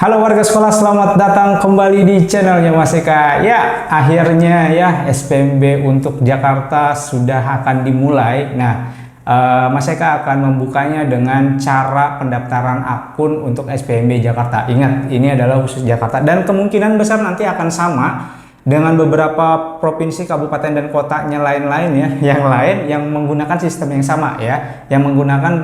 Halo warga sekolah, selamat datang kembali di channelnya Mas Eka. Ya, akhirnya ya SPMB untuk Jakarta sudah akan dimulai. Nah, Mas Eka akan membukanya dengan cara pendaftaran akun untuk SPMB Jakarta. Ingat, ini adalah khusus Jakarta dan kemungkinan besar nanti akan sama dengan beberapa provinsi, kabupaten dan kotanya lain-lain ya, yang menggunakan sistem yang sama ya, yang menggunakan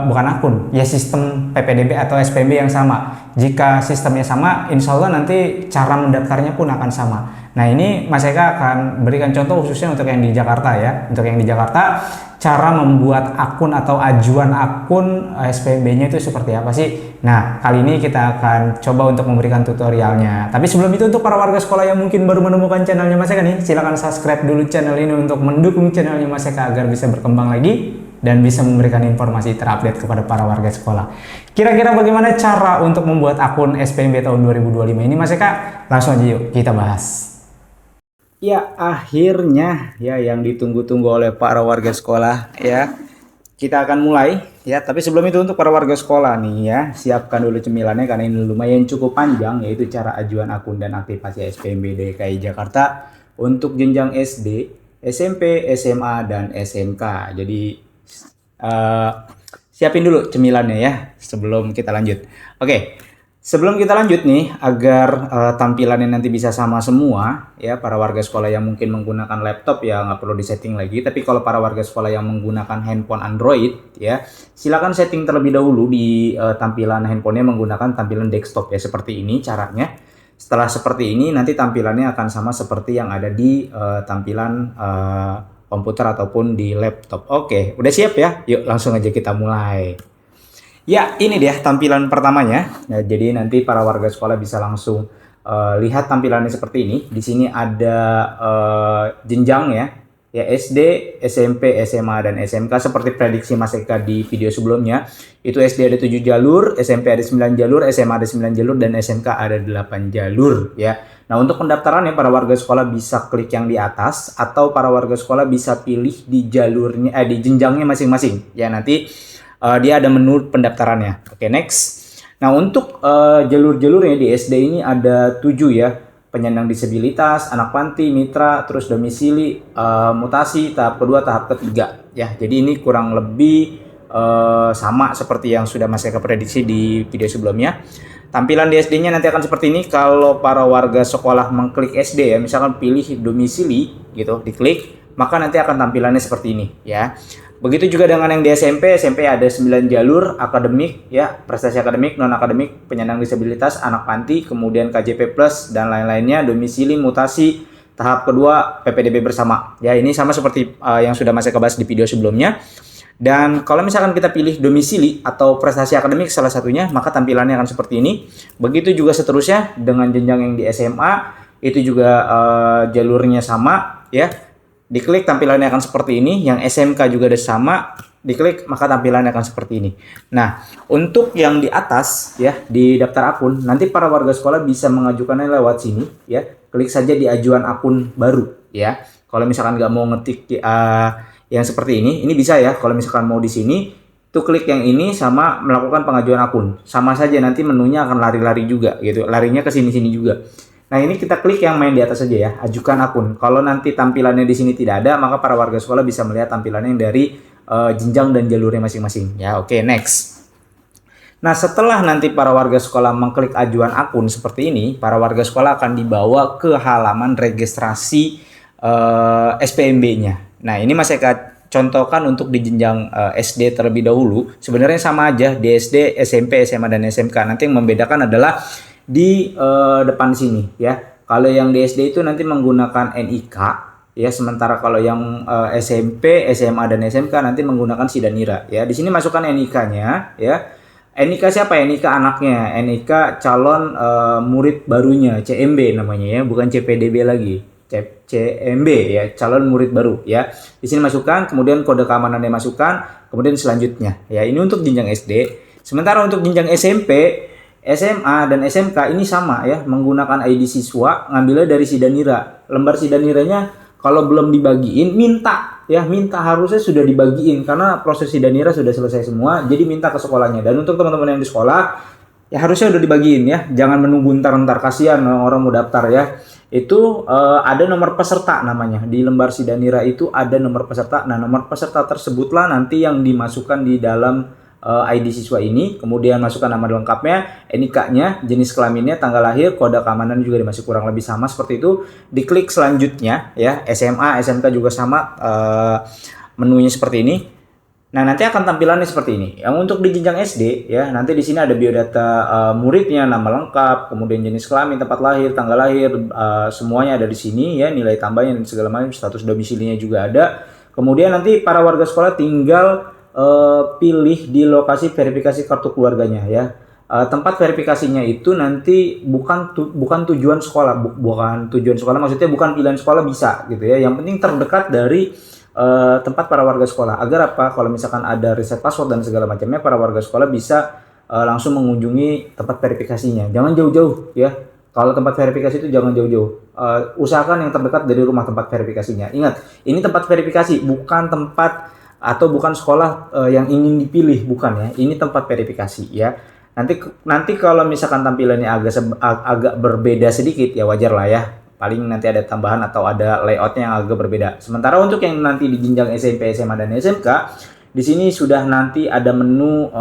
bukan akun ya, sistem PPDB atau SPMB yang sama. Jika sistemnya sama, insya Allah nanti cara mendaftarnya pun akan sama. Nah, ini Mas Eka akan berikan contoh khususnya untuk yang di Jakarta ya. Untuk yang di Jakarta, cara membuat akun atau ajuan akun SPMB-nya itu seperti apa sih? Nah, kali ini kita akan coba untuk memberikan tutorialnya. Tapi sebelum itu, untuk para warga sekolah yang mungkin baru menemukan channelnya Mas Eka nih, silahkan subscribe dulu channel ini untuk mendukung channelnya Mas Eka agar bisa berkembang lagi dan bisa memberikan informasi terupdate kepada para warga sekolah. Kira-kira bagaimana cara untuk membuat akun SPMB tahun 2025 ini Mas Eka? Langsung aja yuk kita bahas. Ya, akhirnya ya yang ditunggu-tunggu oleh para warga sekolah ya. Kita akan mulai ya, tapi sebelum itu untuk para warga sekolah nih ya, siapkan dulu cemilannya karena ini lumayan cukup panjang, yaitu cara ajuan akun dan aktivasi SPMB DKI Jakarta untuk jenjang SD, SMP, SMA, dan SMK. Jadi siapin dulu cemilannya ya sebelum kita lanjut. Oke, sebelum kita lanjut nih, agar tampilannya nanti bisa sama semua ya, para warga sekolah yang mungkin menggunakan laptop ya nggak perlu disetting lagi. Tapi kalau para warga sekolah yang menggunakan handphone Android ya, silakan setting terlebih dahulu di tampilan handphonenya menggunakan tampilan desktop ya, seperti ini caranya. Setelah seperti ini, nanti tampilannya akan sama seperti yang ada di tampilan komputer ataupun di laptop. Oke, udah siap ya? Yuk langsung aja kita mulai. Ya, ini dia tampilan pertamanya. Nah, jadi nanti para warga sekolah bisa langsung lihat tampilannya seperti ini. Di sini ada jenjang ya SD, SMP, SMA, dan SMK seperti prediksi Mas Eka di video sebelumnya. Itu SD ada 7 jalur, SMP ada 9 jalur, SMA ada 9 jalur, dan SMK ada 8 jalur ya. Nah, untuk pendaftarannya para warga sekolah bisa klik yang di atas atau para warga sekolah bisa pilih di jalurnya di jenjangnya masing-masing. Ya, nanti dia ada menu pendaftarannya. Oke, next. Nah, untuk jalur-jalurnya di SD ini ada 7 ya. Penyandang disabilitas, anak panti, mitra, terus domisili, mutasi, tahap kedua, tahap ketiga ya. Jadi ini kurang lebih sama seperti yang sudah Mas Eka prediksi di video sebelumnya. Tampilan di SD-nya nanti akan seperti ini. Kalau para warga sekolah mengklik SD ya, misalkan pilih domisili gitu, diklik, maka nanti akan tampilannya seperti ini ya. Begitu juga dengan yang di SMP. SMP ada 9 jalur, akademik ya, prestasi akademik, non akademik, penyandang disabilitas, anak panti, kemudian KJP plus dan lain-lainnya, domisili, mutasi, tahap kedua PPDB bersama. Ya, ini sama seperti yang sudah Mas Eka bahas di video sebelumnya. Dan kalau misalkan kita pilih domisili atau prestasi akademik salah satunya, maka tampilannya akan seperti ini. Begitu juga seterusnya dengan jenjang yang di SMA, itu juga jalurnya sama ya. Diklik tampilannya akan seperti ini. Yang SMK juga ada sama, diklik maka tampilannya akan seperti ini. Nah, untuk yang di atas ya, di daftar akun, nanti para warga sekolah bisa mengajukannya lewat sini ya. Klik saja di ajuan akun baru ya. Kalau misalkan nggak mau ngetik yang seperti ini bisa ya. Kalau misalkan mau di sini, tuh klik yang ini sama melakukan pengajuan akun. Sama saja, nanti menunya akan lari-lari juga gitu. Larinya ke sini-sini juga. Nah, ini kita klik yang main di atas saja ya, ajukan akun. Kalau nanti tampilannya di sini tidak ada, maka para warga sekolah bisa melihat tampilannya yang dari jenjang dan jalurnya masing-masing. Ya, oke, next. Nah, setelah nanti para warga sekolah mengklik ajuan akun seperti ini, para warga sekolah akan dibawa ke halaman registrasi SPMB-nya. Nah, ini Mas Eka contohkan untuk di jenjang SD terlebih dahulu. Sebenarnya sama aja di SD, SMP, SMA, dan SMK. Nanti yang membedakan adalah di depan sini ya. Kalau yang di SD itu nanti menggunakan NIK ya, sementara kalau yang SMP, SMA, dan SMK nanti menggunakan Sidanira ya. Di sini masukkan NIK-nya ya. NIK siapa? NIK anaknya, NIK calon murid barunya, CMB namanya ya, bukan CPDB lagi. CMB ya, calon murid baru ya. Di sini masukkan, kemudian kode keamanannya masukkan, kemudian selanjutnya ya. Ini untuk jenjang SD. Sementara untuk jenjang SMP, SMA, dan SMK ini sama ya, menggunakan ID siswa, ngambilnya dari Sidanira. Lembar Sidaniranya kalau belum dibagiin, minta harusnya sudah dibagiin karena proses Sidanira sudah selesai semua, jadi minta ke sekolahnya. Dan untuk teman-teman yang di sekolah ya harusnya udah dibagiin ya. Jangan menunggu ntar kasihan orang mau daftar ya. Itu ada nomor peserta namanya. Di lembar Sidanira itu ada nomor peserta. Nah, nomor peserta tersebutlah nanti yang dimasukkan di dalam ID siswa ini, kemudian masukkan nama lengkapnya, NIK-nya, jenis kelaminnya, tanggal lahir, kode keamanan juga dimasuk kurang lebih sama seperti itu. Diklik selanjutnya ya, SMA, SMK juga sama menunya seperti ini. Nah, nanti akan tampilannya seperti ini. Yang untuk di jenjang SD ya, nanti di sini ada biodata muridnya, nama lengkap, kemudian jenis kelamin, tempat lahir, tanggal lahir, semuanya ada di sini ya, nilai tambahnya dan segala macam, status domisilinya juga ada. Kemudian nanti para warga sekolah tinggal pilih di lokasi verifikasi kartu keluarganya ya. Tempat verifikasinya itu nanti bukan tujuan sekolah, bukan tujuan sekolah, maksudnya bukan pilihan sekolah bisa gitu ya. Yang penting terdekat dari tempat para warga sekolah. Agar apa? Kalau misalkan ada reset password dan segala macamnya, para warga sekolah bisa langsung mengunjungi tempat verifikasinya. Jangan jauh-jauh ya. Kalau tempat verifikasi itu jangan jauh-jauh. Usahakan yang terdekat dari rumah tempat verifikasinya. Ingat, ini tempat verifikasi, bukan tempat atau bukan sekolah yang ingin dipilih, bukan ya. Ini tempat verifikasi ya. Nanti kalau misalkan tampilannya agak berbeda sedikit ya wajar lah ya. Paling nanti ada tambahan atau ada layoutnya yang agak berbeda. Sementara untuk yang nanti di jenjang SMP, SMA dan SMK, di sini sudah nanti ada menu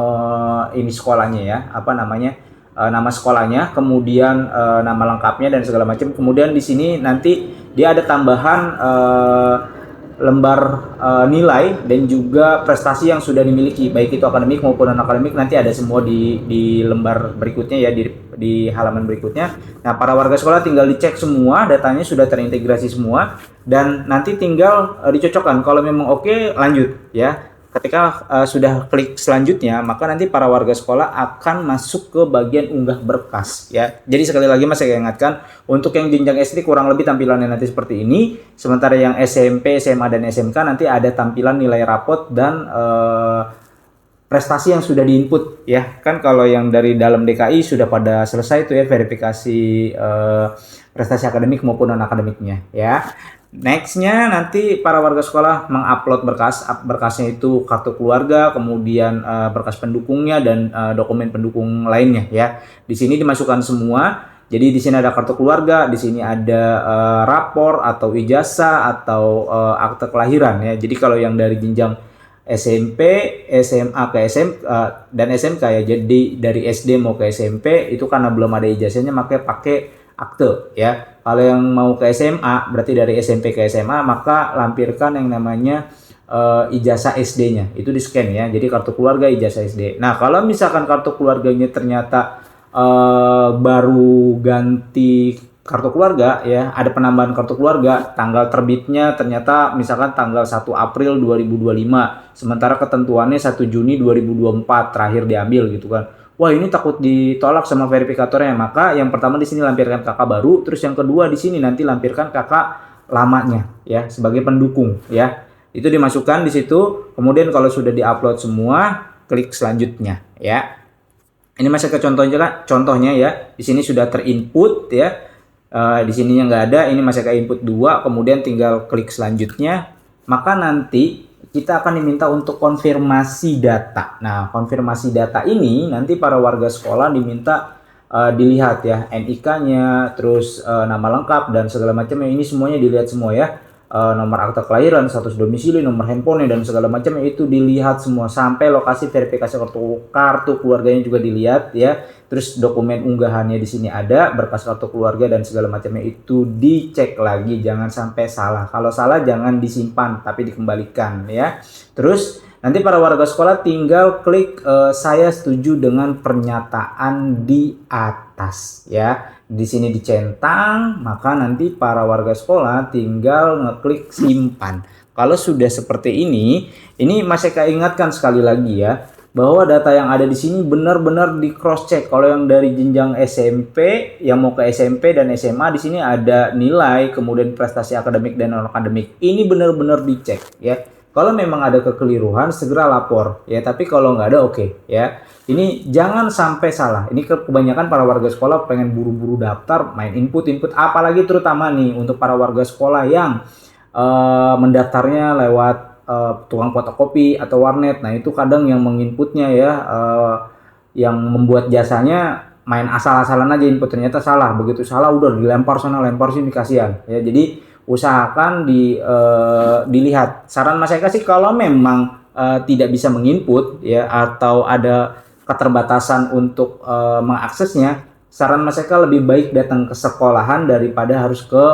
ini sekolahnya ya, apa namanya? Nama sekolahnya, kemudian nama lengkapnya dan segala macam. Kemudian di sini nanti dia ada tambahan lembar nilai dan juga prestasi yang sudah dimiliki, baik itu akademik maupun non akademik, nanti ada semua di lembar berikutnya ya, di halaman berikutnya. Nah, para warga sekolah tinggal dicek semua datanya sudah terintegrasi semua dan nanti tinggal dicocokkan. Kalau memang oke, lanjut ya. Ketika sudah klik selanjutnya, maka nanti para warga sekolah akan masuk ke bagian unggah berkas ya. Jadi sekali lagi Mas saya ingatkan, untuk yang jenjang SD kurang lebih tampilannya nanti seperti ini. Sementara yang SMP, SMA dan SMK nanti ada tampilan nilai rapot dan prestasi yang sudah diinput ya. Kan kalau yang dari dalam DKI sudah pada selesai tuh ya, verifikasi prestasi akademik maupun non akademiknya ya. Nextnya nanti para warga sekolah mengupload berkasnya itu kartu keluarga, kemudian berkas pendukungnya dan dokumen pendukung lainnya ya. Di sini dimasukkan semua. Jadi di sini ada kartu keluarga, di sini ada rapor atau ijazah atau akte kelahiran ya. Jadi kalau yang dari jenjang SMP, SMA ke SMK dan SMK ya. Jadi dari SD mau ke SMP itu karena belum ada ijazahnya maka pakai akte ya. Kalau yang mau ke SMA berarti dari SMP ke SMA maka lampirkan yang namanya ijazah SD-nya. Itu di-scan ya. Jadi kartu keluarga, ijazah SD. Nah, kalau misalkan kartu keluarganya ternyata baru ganti kartu keluarga ya, ada penambahan kartu keluarga, tanggal terbitnya ternyata misalkan tanggal 1 April 2025, sementara ketentuannya 1 Juni 2024 terakhir diambil gitu kan. Wah, ini takut ditolak sama verifikatornya, maka yang pertama di sini lampirkan kakak baru, terus yang kedua di sini nanti lampirkan kakak lamanya ya sebagai pendukung ya. Itu dimasukkan di situ, kemudian kalau sudah diupload semua, klik selanjutnya ya. Ini masih ke contohnya ya. Di sini sudah terinput ya. Di sininya nggak ada, ini masih ke input 2, kemudian tinggal klik selanjutnya, maka nanti kita akan diminta untuk konfirmasi data. Nah, konfirmasi data ini nanti para warga sekolah diminta dilihat ya, NIK-nya, terus nama lengkap dan segala macamnya, ini semuanya dilihat semua ya. Nomor akta kelahiran, status domisili, nomor handphonenya dan segala macamnya itu dilihat semua sampai lokasi verifikasi kartu keluarganya juga dilihat ya. Terus dokumen unggahannya di sini ada, berkas kartu keluarga dan segala macamnya itu dicek lagi, jangan sampai salah. Kalau salah jangan disimpan tapi dikembalikan ya. Terus nanti para warga sekolah tinggal klik saya setuju dengan pernyataan di atas ya. Di sini dicentang, maka nanti para warga sekolah tinggal ngeklik simpan. Kalau sudah seperti ini masih saya ingatkan sekali lagi ya, bahwa data yang ada di sini benar-benar di cross check. Kalau yang dari jenjang SMP yang mau ke SMP dan SMA, di sini ada nilai, kemudian prestasi akademik dan non akademik. Ini benar-benar dicek ya. Kalau memang ada kekeliruan segera lapor ya, tapi kalau nggak ada oke ya. Ini jangan sampai salah. Ini kebanyakan para warga sekolah pengen buru-buru daftar, main input, apalagi terutama nih untuk para warga sekolah yang mendaftarnya lewat tukang fotokopi atau warnet. Nah, itu kadang yang menginputnya ya, yang membuat jasanya main asal-asalan aja input, ternyata salah. Begitu salah udah dilempar sana lempar sini, kasihan ya. Jadi usahakan dilihat. Saran Mas Eka sih kalau memang tidak bisa menginput ya, atau ada keterbatasan untuk mengaksesnya, saran Mas Eka lebih baik datang ke sekolahan daripada harus ke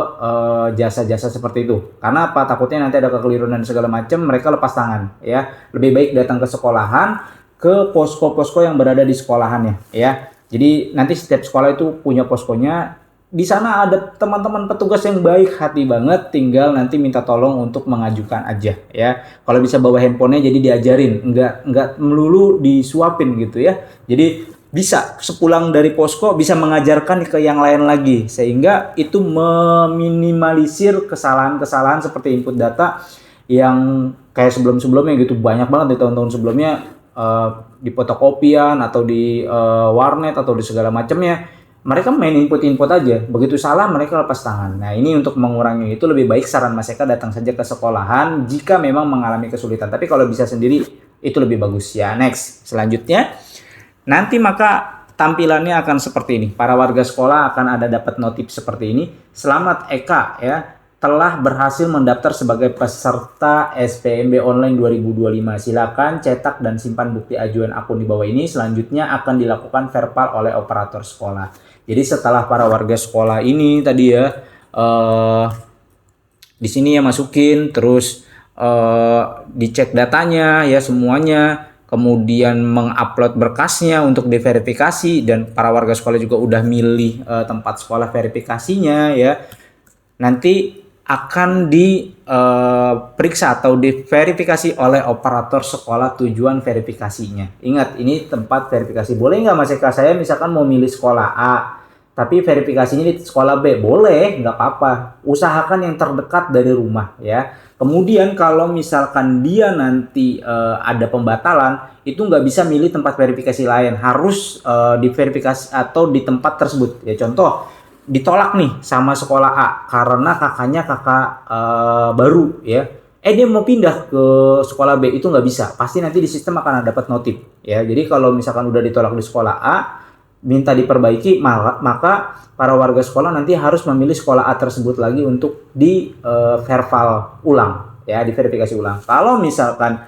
jasa-jasa seperti itu. Karena apa? Takutnya nanti ada kekeliruan dan segala macam, mereka lepas tangan ya. Lebih baik datang ke sekolahan, ke posko-posko yang berada di sekolahannya ya. Jadi nanti setiap sekolah itu punya poskonya. Di sana ada teman-teman petugas yang baik hati banget, tinggal nanti minta tolong untuk mengajukan aja ya. Kalau bisa bawa handphonenya jadi diajarin, enggak melulu disuapin gitu ya. Jadi bisa sepulang dari posko bisa mengajarkan ke yang lain lagi, sehingga itu meminimalisir kesalahan-kesalahan seperti input data yang kayak sebelum-sebelumnya gitu. Banyak banget di tahun-tahun sebelumnya di fotokopian atau di warnet atau di segala macamnya, mereka main input-input aja, begitu salah mereka lepas tangan. Nah ini untuk mengurangi itu lebih baik saran Mas Eka datang saja ke sekolahan jika memang mengalami kesulitan, tapi kalau bisa sendiri itu lebih bagus ya. Next, selanjutnya nanti maka tampilannya akan seperti ini. Para warga sekolah akan ada dapat notif seperti ini. Selamat Eka ya, telah berhasil mendaftar sebagai peserta SPMB online 2025. Silakan cetak dan simpan bukti ajuan akun di bawah ini. Selanjutnya akan dilakukan verbal oleh operator sekolah. Jadi setelah para warga sekolah ini tadi ya di sini ya masukin, terus dicek datanya ya semuanya, kemudian mengupload berkasnya untuk diverifikasi, dan para warga sekolah juga udah milih tempat sekolah verifikasinya ya. Nanti akan diperiksa atau diverifikasi oleh operator sekolah tujuan verifikasinya. Ingat, ini tempat verifikasi. Boleh nggak Mas Eka, saya misalkan mau milih sekolah A, tapi verifikasinya di sekolah B? Boleh, nggak apa-apa. Usahakan yang terdekat dari rumah ya. Kemudian kalau misalkan dia nanti ada pembatalan, itu nggak bisa milih tempat verifikasi lain, harus diverifikasi atau di tempat tersebut. Ya contoh, ditolak nih sama sekolah A karena kakaknya kakak baru ya. Dia mau pindah ke sekolah B, itu nggak bisa. Pasti nanti di sistem akan dapat notif ya. Jadi kalau misalkan udah ditolak di sekolah A, minta diperbaiki, maka para warga sekolah nanti harus memilih sekolah A tersebut lagi untuk di verbal ulang ya, diverifikasi ulang. Kalau misalkan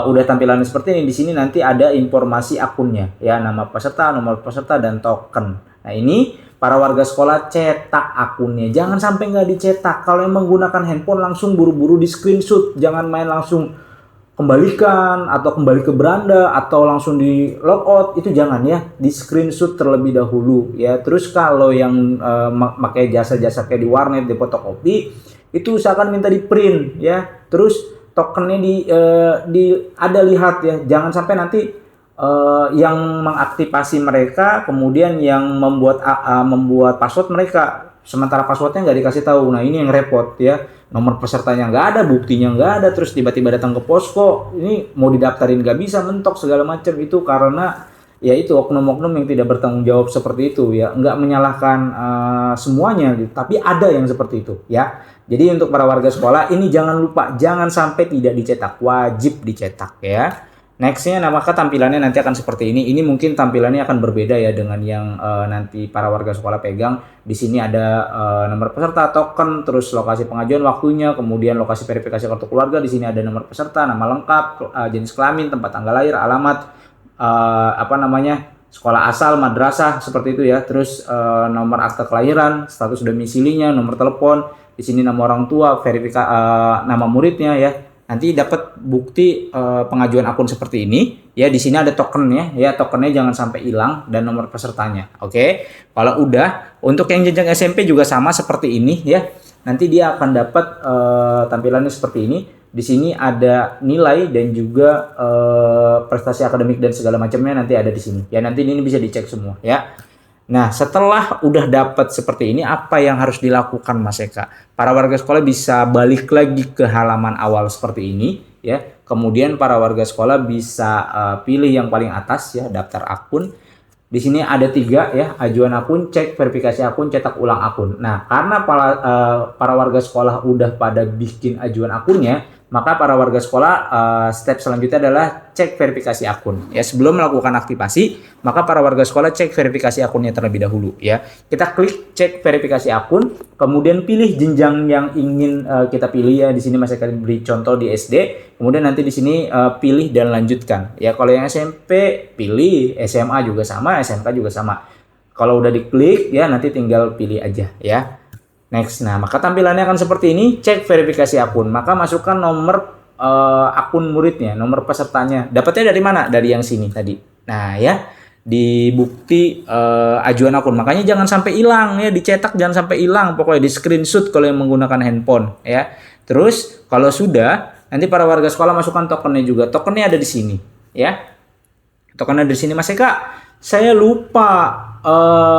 udah tampilan seperti ini, di sini nanti ada informasi akunnya ya, nama peserta, nomor peserta, dan token. Nah ini para warga sekolah cetak akunnya, jangan sampai nggak dicetak. Kalau yang menggunakan handphone langsung buru-buru di screenshot, jangan main langsung kembalikan atau kembali ke beranda atau langsung di logout, itu jangan ya, di screenshot terlebih dahulu ya. Terus kalau yang pakai jasa-jasa kayak di warnet, di fotokopi, itu usahakan minta di print ya. Terus tokennya ada lihat ya, jangan sampai nanti yang mengaktifasi mereka kemudian yang membuat password mereka, sementara passwordnya nggak dikasih tahu. Nah ini yang repot ya, nomor pesertanya nggak ada, buktinya nggak ada, terus tiba-tiba datang ke posko, ini mau didaftarin nggak bisa, mentok segala macam. Itu karena ya itu oknum-oknum yang tidak bertanggung jawab seperti itu ya. Nggak menyalahkan semuanya gitu, tapi ada yang seperti itu ya. Jadi untuk para warga sekolah ini jangan lupa, jangan sampai tidak dicetak, wajib dicetak ya. Nextnya, maka tampilannya nanti akan seperti ini. Ini mungkin tampilannya akan berbeda ya dengan yang nanti para warga sekolah pegang. Di sini ada nomor peserta, token, terus lokasi pengajuan, waktunya, kemudian lokasi verifikasi kartu keluarga. Di sini ada nomor peserta, nama lengkap, jenis kelamin, tempat tanggal lahir, alamat, sekolah asal, madrasah, seperti itu ya. Terus nomor akte kelahiran, status domisilinya, nomor telepon. Di sini nama orang tua, nama muridnya ya. Nanti dapat bukti pengajuan akun seperti ini ya. Di sini ada tokennya ya, tokennya jangan sampai hilang, dan nomor pesertanya. Oke. Kalau udah, untuk yang jenjang SMP juga sama seperti ini ya. Nanti dia akan dapat tampilannya seperti ini. Di sini ada nilai dan juga prestasi akademik dan segala macamnya nanti ada di sini. Ya nanti ini bisa dicek semua ya. Nah, setelah udah dapat seperti ini, apa yang harus dilakukan Mas Eka? Para warga sekolah bisa balik lagi ke halaman awal seperti ini ya. Kemudian para warga sekolah bisa pilih yang paling atas ya, daftar akun. Di sini ada 3 ya, ajuan akun, cek verifikasi akun, cetak ulang akun. Nah, karena para warga sekolah udah pada bikin ajuan akunnya, maka para warga sekolah step selanjutnya adalah cek verifikasi akun. Ya, sebelum melakukan aktivasi, maka para warga sekolah cek verifikasi akunnya terlebih dahulu ya. Kita klik cek verifikasi akun, kemudian pilih jenjang yang ingin kita pilih ya. Di sini masih akan beri contoh di SD, kemudian nanti di sini pilih dan lanjutkan. Ya, kalau yang SMP pilih, SMA juga sama, SMK juga sama. Kalau udah diklik ya nanti tinggal pilih aja ya. Next, nah maka tampilannya akan seperti ini, cek verifikasi akun, maka masukkan nomor akun muridnya, nomor pesertanya, dapatnya dari mana? Dari yang sini tadi. Nah ya, di bukti ajuan akun, makanya jangan sampai hilang ya, dicetak jangan sampai hilang, pokoknya di screenshot kalau yang menggunakan handphone ya. Terus kalau sudah, nanti para warga sekolah masukkan tokennya juga, tokennya ada di sini ya. Tokennya ada di sini. Mas Eka, saya lupa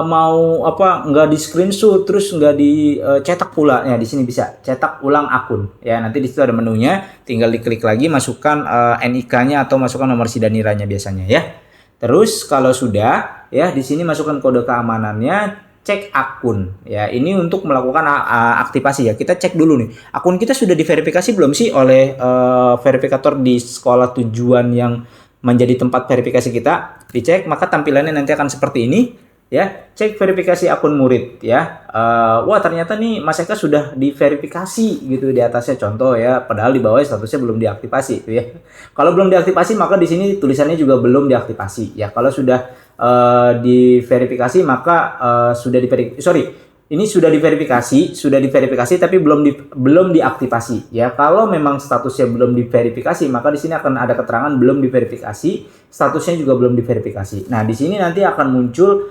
mau nggak di screenshot terus nggak dicetak pula ya. Di sini bisa cetak ulang akun ya, nanti di situ ada menunya, tinggal diklik lagi, masukkan NIK-nya atau masukkan nomor sidaniranya biasanya ya. Terus kalau sudah ya, di sini masukkan kode keamanannya, cek akun ya. Ini untuk melakukan aktivasi ya. Kita cek dulu nih, akun kita sudah diverifikasi belum sih oleh verifikator di sekolah tujuan yang menjadi tempat verifikasi kita. Dicek, maka tampilannya nanti akan seperti ini ya. Cek verifikasi akun murid ya. Wah ternyata nih Mas Eka sudah diverifikasi gitu di atasnya contoh ya, padahal di bawah statusnya belum diaktifasi gitu ya. Kalau belum diaktifasi maka di sini tulisannya juga belum diaktifasi ya. Kalau sudah diverifikasi maka ini sudah diverifikasi tapi belum diaktifasi ya. Kalau memang statusnya belum diverifikasi, maka di sini akan ada keterangan belum diverifikasi, statusnya juga belum diverifikasi. Nah, di sini nanti akan muncul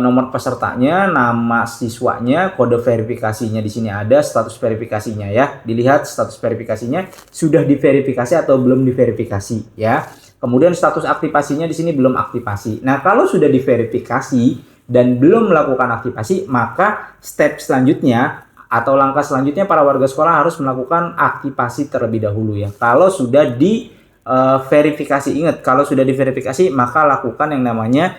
nomor pesertanya, nama siswanya, kode verifikasinya di sini ada, status verifikasinya ya. Dilihat status verifikasinya sudah diverifikasi atau belum diverifikasi ya. Kemudian status aktivasinya di sini belum aktivasi. Nah, kalau sudah diverifikasi dan belum melakukan aktivasi, maka step selanjutnya atau langkah selanjutnya para warga sekolah harus melakukan aktivasi terlebih dahulu ya. Kalau sudah diverifikasi, ingat kalau sudah diverifikasi maka lakukan yang namanya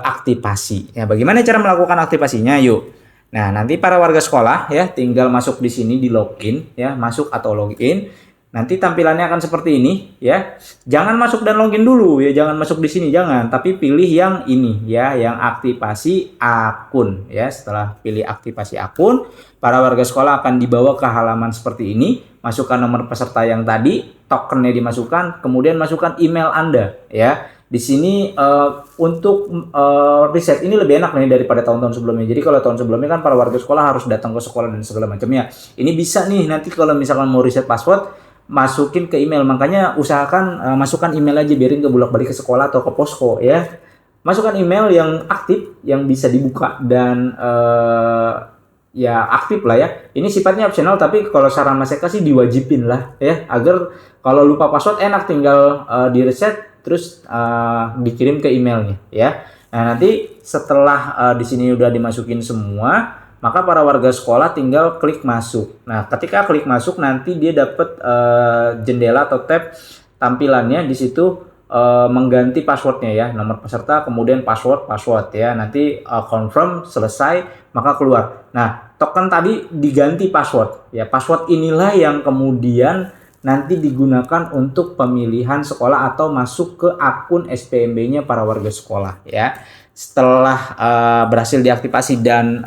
aktivasi. Ya, bagaimana cara melakukan aktivasinya? Yuk. Nah, nanti para warga sekolah ya tinggal masuk di sini di login ya, masuk atau login. Nanti tampilannya akan seperti ini ya. Jangan masuk dan login dulu ya, jangan masuk di sini jangan, tapi pilih yang ini ya, yang aktivasi akun ya. Setelah pilih aktivasi akun, para warga sekolah akan dibawa ke halaman seperti ini. Masukkan nomor peserta yang tadi, tokennya dimasukkan, kemudian masukkan email Anda ya. Di sini untuk riset ini lebih enak nih daripada tahun-tahun sebelumnya. Jadi kalau tahun sebelumnya kan para warga sekolah harus datang ke sekolah dan segala macamnya. Ini bisa nih nanti kalau misalkan mau riset password, masukin ke email. Makanya usahakan masukkan email aja, biarin ke bolak-balik ke sekolah atau ke posko ya. Masukkan email yang aktif, yang bisa dibuka dan ya aktif lah ya. Ini sifatnya opsional, tapi kalau saran Mas Eka sih diwajibin lah ya, agar kalau lupa password enak tinggal di reset terus dikirim ke emailnya ya. Nah, nanti setelah di sini udah dimasukin semua, maka para warga sekolah tinggal klik masuk. Nah, ketika klik masuk nanti dia dapat jendela atau tab tampilannya di situ mengganti passwordnya ya, nomor peserta kemudian password ya. Nanti confirm selesai maka keluar. Nah, token tadi diganti password ya. Password inilah yang kemudian nanti digunakan untuk pemilihan sekolah atau masuk ke akun SPMB-nya para warga sekolah ya. Setelah berhasil diaktifasi dan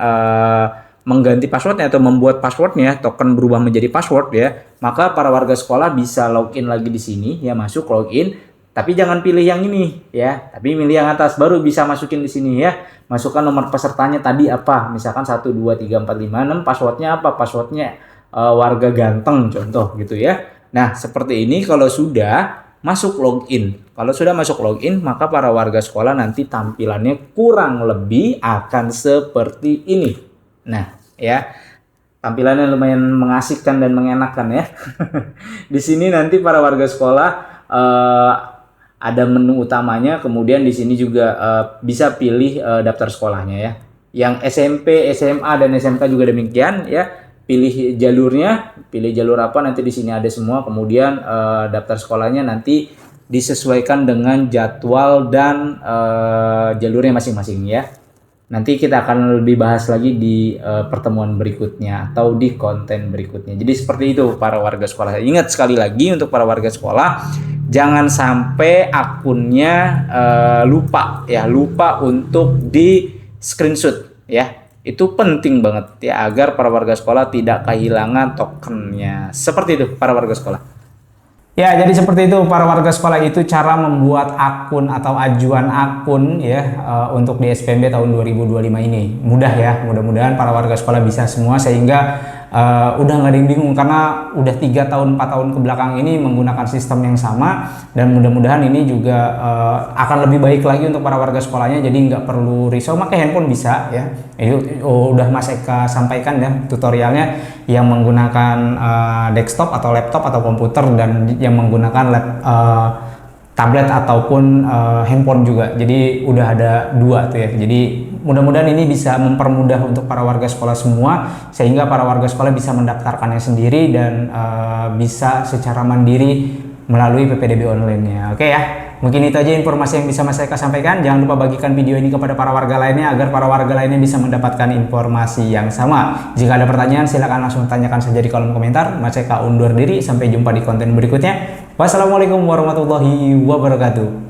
mengganti passwordnya atau membuat passwordnya, token berubah menjadi password ya, maka para warga sekolah bisa login lagi di sini ya, masuk login, tapi jangan pilih yang ini ya, tapi pilih yang atas baru bisa masukin di sini ya. Masukkan nomor pesertanya tadi apa, misalkan 1 2 3 4 5 6, passwordnya apa? Passwordnya warga ganteng contoh gitu ya. Nah, seperti ini kalau sudah masuk login. Kalau sudah masuk login, maka para warga sekolah nanti tampilannya kurang lebih akan seperti ini. Nah, ya. Tampilannya lumayan mengasihkan dan mengenakan ya. Di sini nanti para warga sekolah ada menu utamanya, kemudian di sini juga bisa pilih daftar sekolahnya ya. Yang SMP, SMA dan SMK juga demikian ya. Pilih jalurnya, pilih jalur apa nanti di sini ada semua. Kemudian daftar sekolahnya nanti disesuaikan dengan jadwal dan jalurnya masing-masing ya. nanti kita akan lebih bahas lagi di pertemuan berikutnya atau di konten berikutnya. Jadi seperti itu para warga sekolah. Ingat sekali lagi untuk para warga sekolah, jangan sampai akunnya lupa untuk di screenshot ya. Itu penting banget ya agar para warga sekolah tidak kehilangan tokennya. Seperti itu para warga sekolah. Ya, jadi seperti itu para warga sekolah, itu cara membuat akun atau ajuan akun ya untuk di SPMB tahun 2025 ini. Mudah ya, mudah-mudahan para warga sekolah bisa semua sehingga udah nggak ada yang bingung karena udah 3 tahun 4 tahun ke belakang ini menggunakan sistem yang sama, dan mudah-mudahan ini juga akan lebih baik lagi untuk para warga sekolahnya, jadi nggak perlu risau pakai handphone bisa ya. Itu udah Mas Eka sampaikan ya tutorialnya yang menggunakan desktop atau laptop atau komputer, dan yang menggunakan tablet ataupun handphone juga. Jadi udah ada 2 tuh ya. Jadi mudah-mudahan ini bisa mempermudah untuk para warga sekolah semua, sehingga para warga sekolah bisa mendaftarkannya sendiri dan bisa secara mandiri melalui PPDB online-nya. Oke ya. Mungkin itu aja informasi yang bisa Mas Eka sampaikan. Jangan lupa bagikan video ini kepada para warga lainnya agar para warga lainnya bisa mendapatkan informasi yang sama. Jika ada pertanyaan silakan langsung tanyakan saja di kolom komentar. Mas Eka undur diri, sampai jumpa di konten berikutnya. Wassalamualaikum warahmatullahi wabarakatuh.